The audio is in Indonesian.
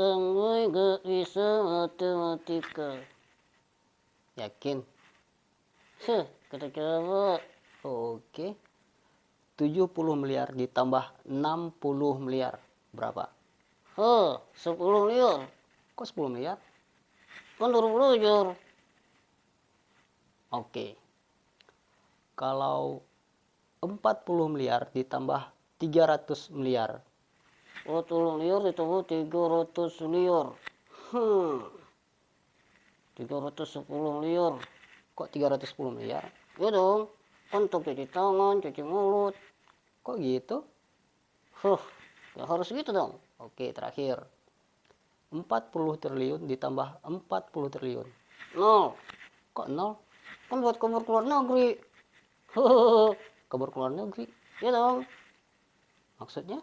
Pengoi gak bisa matematika. Yakin? Kira-kira apa? Oke. 70 miliar ditambah 60 miliar. Berapa? 10 miliar. Kok 10 miliar? Kan baru belajar. Oke. Kalau 40 miliar ditambah 300 miliar. 40 miliar ditambah 300 miliar. 310 miliar. Kok 310 miliar? Ya dong. Kan untuk cuci tangan, cuci mulut. Kok gitu? Ya harus gitu dong. Oke, terakhir. 40 triliun ditambah 40 triliun. 0. Kok 0? Kan buat kabur keluar negeri. Kabur keluar negeri? Ya dong. Maksudnya?